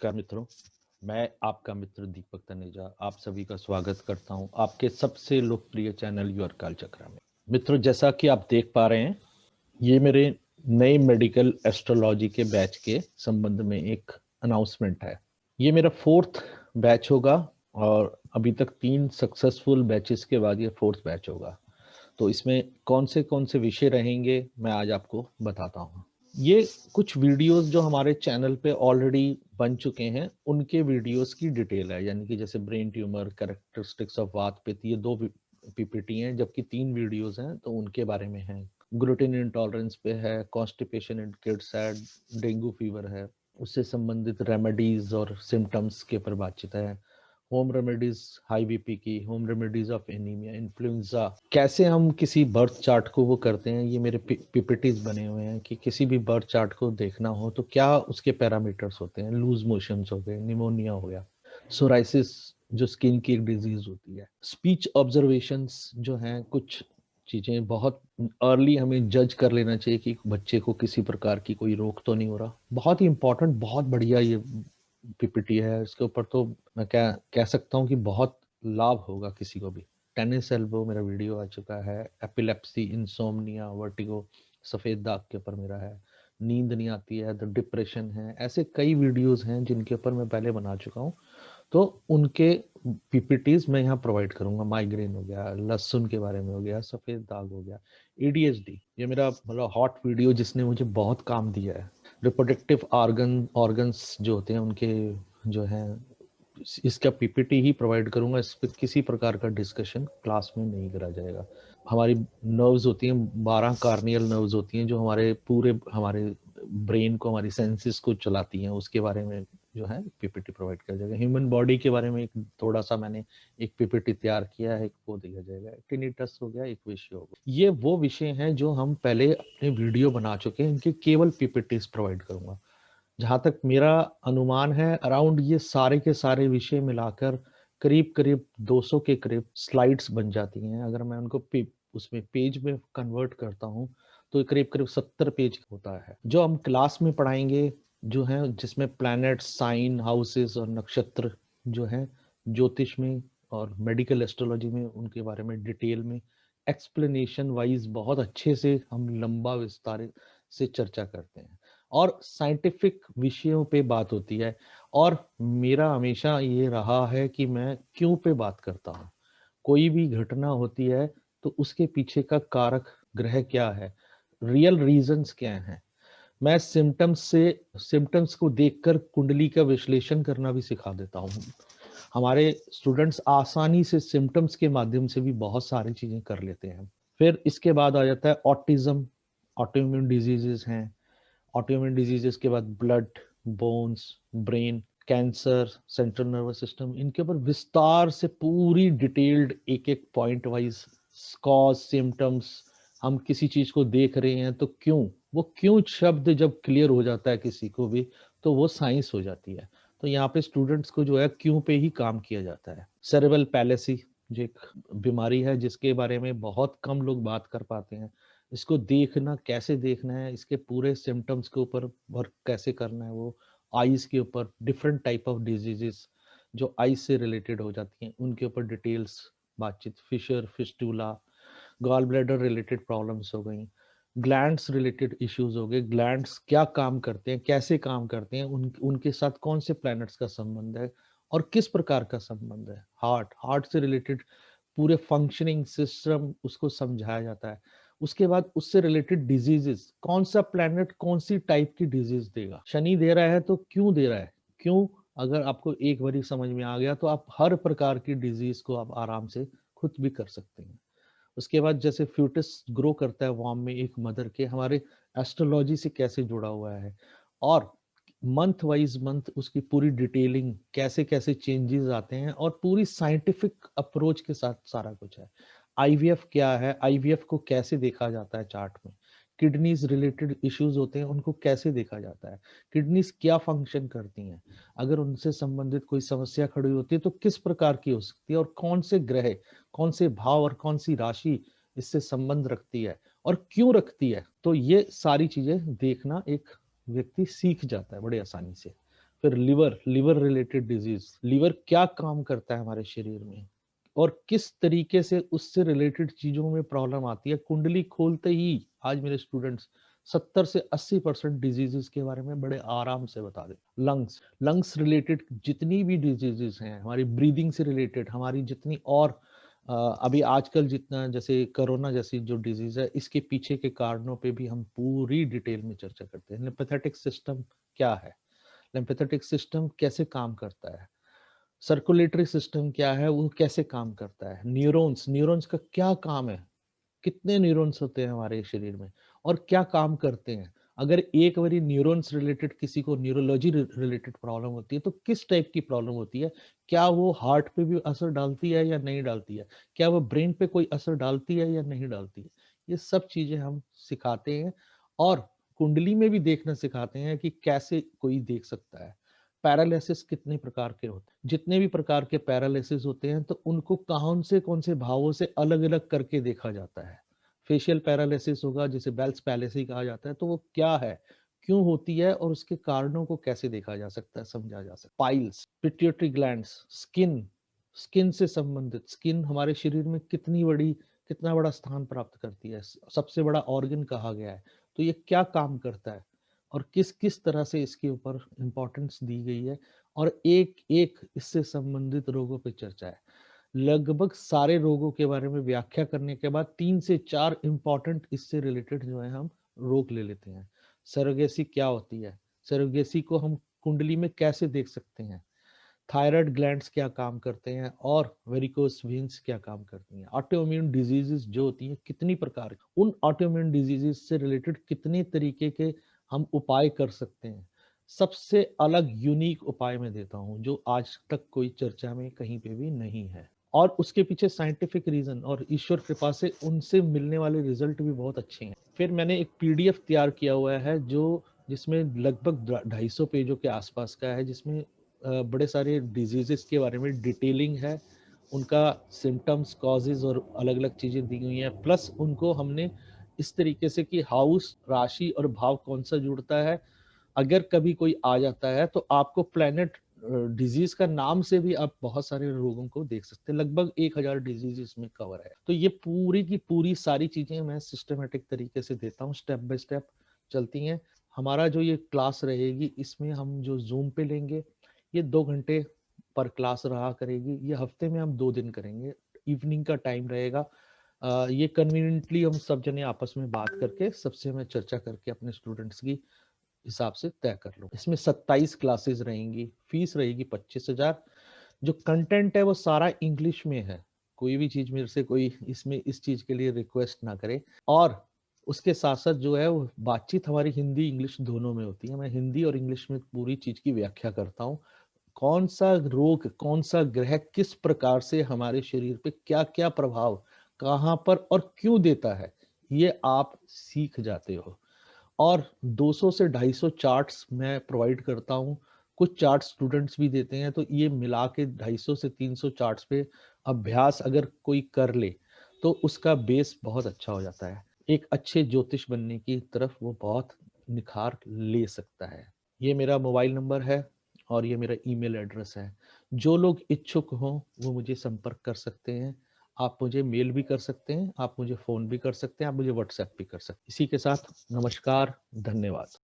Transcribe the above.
नमस्कार मित्रों, मैं आपका मित्र दीपक तनेजा आप सभी का स्वागत करता हूं आपके सबसे लोकप्रिय चैनल योर काल चक्रा में। मित्रों, जैसा कि आप देख पा रहे हैं, ये मेरे नए मेडिकल एस्ट्रोलॉजी के बैच के संबंध में एक अनाउंसमेंट है। ये मेरा 4th बैच होगा और अभी तक 3 सक्सेसफुल बैचेस के बाद ये 4th बैच होगा। तो इसमें कौन से विषय रहेंगे मैं आज आपको बताता हूँ। ये कुछ वीडियोस जो हमारे चैनल पे ऑलरेडी बन चुके हैं उनके वीडियोस की डिटेल है, यानी कि जैसे ब्रेन ट्यूमर, कैरेक्टरिस्टिक्स ऑफ वात पित्त, ये 2 पीपीटी हैं, जबकि 3 वीडियोस हैं तो उनके बारे में है। ग्लूटेन इंटॉलरेंस पे है, कॉन्स्टिपेशन इन किड्स है, डेंगू फीवर है, उससे संबंधित रेमेडीज और सिम्टम्स के ऊपर बातचीत है। होम रेमेडीज हाई बीपी की, home remedies of anaemia, influenza, कैसे हम किसी बर्थ चार्ट को वो करते हैं। ये मेरे पीपीटीज बने हुए हैं कि किसी भी बर्थ चार्ट को देखना हो तो क्या उसके पैरामीटर्स होते हैं। लूज मोशंस हो गए, निमोनिया हो गया, सोराइसिस जो स्किन की एक डिजीज होती है, स्पीच ऑब्जर्वेशंस जो हैं, कुछ चीजें बहुत अर्ली हमें जज कर लेना चाहिए कि बच्चे को किसी प्रकार की कोई रोग तो नहीं हो रहा। बहुत ही इंपॉर्टेंट, बहुत बढ़िया ये पीपीटी है। इसके ऊपर तो मैं क्या कह सकता हूँ कि बहुत लाभ होगा किसी को भी। टेनिस एल्बो मेरा वीडियो आ चुका है, एपिलेप्सी, इंसोम्निया, वर्टिगो, सफेद दाग के ऊपर मेरा है, नींद नहीं आती है, द डिप्रेशन है, ऐसे कई वीडियोस हैं जिनके ऊपर मैं पहले बना चुका हूँ। तो उनके पीपीटीज मैं यहाँ प्रोवाइड करूंगा। माइग्रेन हो गया, लहसुन के बारे में हो गया, सफेद दाग हो गया, एडीएचडी, ये मेरा मतलब हॉट वीडियो जिसने मुझे बहुत काम दिया है। रिप्रोडक्टिव ऑर्गन्स जो होते हैं उनके जो है, इसका पीपीटी ही प्रोवाइड करूंगा। इस पर किसी प्रकार का डिस्कशन क्लास में नहीं करा जाएगा। हमारी नर्व्स होती हैं, 12 कार्नियल नर्व्स होती हैं जो हमारे ब्रेन को, हमारी सेंसेस को चलाती हैं, उसके बारे में जो है पीपीटी प्रोवाइड किया जाएगा। ह्यूमन बॉडी के बारे में एक थोड़ा सा मैंने एक पीपीटी तैयार किया है, वो दिया जाएगा। टिनिटस हो गया, एक विषय होगा। ये वो विषय हैं जो हम पहले अपने वीडियो बना चुके हैं, इनके केवल पीपीटीज प्रोवाइड करूंगा। जहाँ तक मेरा अनुमान है, अराउंड ये सारे के सारे विषय मिलाकर करीब करीब 200 के करीब स्लाइड्स बन जाती हैं। अगर मैं उनको उसमें पेज में कन्वर्ट करता हूँ तो करीब करीब 70 पेज होता है जो हम क्लास में पढ़ाएंगे, जो है जिसमें प्लैनेट, साइन, हाउसेस और नक्षत्र जो है ज्योतिष में और मेडिकल एस्ट्रोलॉजी में उनके बारे में डिटेल में एक्सप्लेनेशन वाइज बहुत अच्छे से हम लंबा विस्तार से चर्चा करते हैं और साइंटिफिक विषयों पे बात होती है। और मेरा हमेशा ये रहा है कि मैं क्यों पे बात करता हूँ। कोई भी घटना होती है तो उसके पीछे का कारक ग्रह क्या है, रियल रीजंस क्या हैं। मैं सिम्टम्स को देखकर कुंडली का विश्लेषण करना भी सिखा देता हूँ। हमारे स्टूडेंट्स आसानी से सिम्टम्स के माध्यम से भी बहुत सारी चीजें कर लेते हैं। फिर इसके बाद आ जाता है ऑटिज्म, ऑटोइम्यून डिजीजेस हैं। ऑटोइम्यून डिजीजेस के बाद blood, bones, brain, cancer, central nervous system, इनके ऊपर विस्तार से पूरी डिटेल्ड एक एक पॉइंट वाइज कॉज, सिम्टम्स, हम किसी चीज को देख रहे हैं तो क्यों, वो क्यों शब्द जब क्लियर हो जाता है किसी को भी तो वो साइंस हो जाती है। तो यहाँ पे स्टूडेंट्स को जो है क्यों पे ही काम किया जाता है। सेरेब्रल पैलेसी जो एक बीमारी है जिसके बारे में बहुत कम लोग बात कर पाते हैं। इसको देखना, कैसे देखना है, इसके पूरे सिम्टम्स के ऊपर वर्क कैसे करना है, वो आईज के ऊपर डिफरेंट टाइप ऑफ डिजीजेस जो आईज से रिलेटेड हो जाती हैं उनके ऊपर डिटेल्स बातचीत। Fissure, fistula, gall bladder related problems हो गई, ग्लैंड्स रिलेटेड इश्यूज हो गए। ग्लैंड्स क्या काम करते हैं, कैसे काम करते हैं, उनके साथ कौन से प्लैनेट्स का संबंध है और किस प्रकार का संबंध है। हार्ट से रिलेटेड पूरे फंक्शनिंग सिस्टम उसको समझाया जाता है। उसके बाद उससे रिलेटेड डिजीजेस, कौन सा प्लैनेट कौन सी टाइप की डिजीज देगा, शनि दे रहा है तो क्यों दे रहा है, क्यों। अगर आपको एक बारी समझ में आ गया तो आप हर प्रकार की डिजीज को आप आराम से खुद भी कर सकते हैं। उसके बाद जैसे फ्यूटस ग्रो करता है वॉर्म में एक मदर के, हमारे एस्ट्रोलॉजी से कैसे जुड़ा हुआ है और मंथ वाइज मंथ उसकी पूरी डिटेलिंग, कैसे कैसे चेंजेस आते हैं और पूरी साइंटिफिक अप्रोच के साथ सारा कुछ है। आईवीएफ क्या है, आईवीएफ को कैसे देखा जाता है चार्ट में, किडनीज रिलेटेड इश्यूज होते हैं उनको कैसे देखा जाता है, किडनीज क्या फंक्शन करती हैं, अगर उनसे संबंधित कोई समस्या खड़ी होती है तो किस प्रकार की हो सकती है और कौन से ग्रह, कौन से भाव और कौन सी राशि इससे संबंध रखती है और क्यों रखती है। तो ये सारी चीजें देखना एक व्यक्ति सीख जाता है बड़े आसानी से। फिर liver, liver related disease, liver क्या काम करता है हमारे शरीर में और किस तरीके से उससे रिलेटेड चीजों में प्रॉब्लम आती है। कुंडली खोलते ही आज मेरे स्टूडेंट्स 70 से 80% डिजीजेस के बारे में बड़े आराम से बता दे। लंग्स, लंग्स रिलेटेड जितनी भी डिजीजेस हैं, हमारी ब्रीदिंग से रिलेटेड, हमारी जितनी और अभी आजकल जितना जैसे कोरोना जैसी जो डिजीज है, इसके पीछे के कारणों पे भी हम पूरी डिटेल में चर्चा करते हैं। लिम्फेथेटिक सिस्टम क्या है, लिम्फेथेटिक सिस्टम कैसे काम करता है, सर्कुलेटरी सिस्टम क्या है, वो कैसे काम करता है, न्यूरॉन्स, न्यूरॉन्स का क्या काम है, कितने न्यूरॉन्स होते हैं हमारे शरीर में और क्या काम करते हैं। अगर एक बारी न्यूरॉन्स रिलेटेड किसी को न्यूरोलॉजी रिलेटेड प्रॉब्लम होती है तो किस टाइप की प्रॉब्लम होती है, क्या वो हार्ट पे भी असर डालती है या नहीं डालती है, क्या वो ब्रेन पे कोई असर डालती है या नहीं डालती है, ये सब चीजें हम सिखाते हैं। और कुंडली में भी देखना सिखाते हैं कि कैसे कोई देख सकता है। पैरालिसिस कितने प्रकार के होते हैं, जितने भी प्रकार के पैरालिसिस होते हैं तो उनको कौन से भावों से अलग अलग करके देखा जाता है। फेशियल पैरालिसिस होगा जिसे बेल्स पैलेसी कहा जाता है, तो वो क्या है, क्यों होती है और उसके कारणों को कैसे देखा जा सकता है, समझा जा सकता है। Piles, pituitary glands, skin, skin से संबंधित, स्किन हमारे शरीर में कितना बड़ा स्थान प्राप्त करती है, सबसे बड़ा ऑर्गन कहा गया है, तो ये क्या काम करता है और किस किस तरह से इसके ऊपर इम्पोर्टेंस दी गई है, और एक एक इससे संबंधित रोगों पे चर्चा है। लगभग सारे रोगों के बारे में व्याख्या करने के बाद 3 से 4 इंपॉर्टेंट इससे रिलेटेड जो है हम रोग ले लेते हैं। सरोगेसी क्या होती है, सरोगेसी को हम कुंडली में कैसे देख सकते हैं, थायराइड ग्लैंड्स क्या काम करते हैं और वेरिकोस वेन्स क्या काम करती हैं, ऑटोइम्यून डिजीजेस जो होती हैं कितनी प्रकार की, उन ऑटोइम्यून डिजीजेस से रिलेटेड कितने तरीके के हम उपाय कर सकते हैं। सबसे अलग यूनिक उपाय मैं देता हूं जो आज तक कोई चर्चा में कहीं पे भी नहीं है, और उसके पीछे साइंटिफिक रीजन और ईश्वर कृपा से उनसे मिलने वाले रिजल्ट भी बहुत अच्छे हैं। फिर मैंने एक पीडीएफ तैयार किया हुआ है जो जिसमें लगभग 250 पेजों के आसपास का है, जिसमें बड़े सारे डिजीजेस के बारे में डिटेलिंग है, उनका सिम्टम्स, कॉजेज और अलग अलग चीजें दी हुई हैं। प्लस उनको हमने इस तरीके से कि हाउस, राशि और भाव कौन सा जुड़ता है, अगर कभी कोई आ जाता है तो आपको प्लेनेट डिजीज का नाम से भी आप बहुत सारे रोगों को देख सकते हैं। लगभग 1000 डिजीज इसमें कवर है। तो ये पूरी की पूरी सारी चीजें मैं सिस्टमेटिक तरीके से देता हूँ, स्टेप बाय स्टेप चलती हैं। हमारा जो ये क्लास रहेगी इसमें हम जो जूम पे लेंगे, ये 2 घंटे पर क्लास रहा करेगी। ये हफ्ते में हम 2 दिन करेंगे, इवनिंग का टाइम रहेगा। ये कन्वीनियंटली हम सब जने आपस में बात करके सबसे मैं चर्चा करके अपने स्टूडेंट्स की हिसाब से तय कर लो। इसमें 27 क्लासेस रहेंगी, फीस रहेगी 25,000। जो कंटेंट है वो सारा इंग्लिश में है, कोई भी चीज मेरे से कोई इसमें इस चीज के लिए रिक्वेस्ट ना करे। और उसके साथ साथ जो है वो बातचीत हमारी हिंदी इंग्लिश दोनों में होती है। मैं हिंदी और इंग्लिश में पूरी चीज की व्याख्या करता हूँ, कौन सा रोग, कौन सा ग्रह किस प्रकार से हमारे शरीर पे क्या क्या प्रभाव, कहाँ पर और क्यों देता है, ये आप सीख जाते हो। और 200 से 250 चार्ट्स मैं प्रोवाइड करता हूँ, कुछ चार्ट स्टूडेंट्स भी देते हैं, तो ये मिला के 250 से 300 चार्ट्स पे अभ्यास अगर कोई कर ले तो उसका बेस बहुत अच्छा हो जाता है, एक अच्छे ज्योतिष बनने की तरफ वो बहुत निखार ले सकता है। ये मेरा मोबाइल नंबर है और ये मेरा ईमेल एड्रेस है। जो लोग इच्छुक हों वो मुझे संपर्क कर सकते हैं। आप मुझे मेल भी कर सकते हैं, आप मुझे फ़ोन भी कर सकते हैं, आप मुझे व्हाट्सएप भी कर सकते हैं। इसी के साथ नमस्कार, धन्यवाद।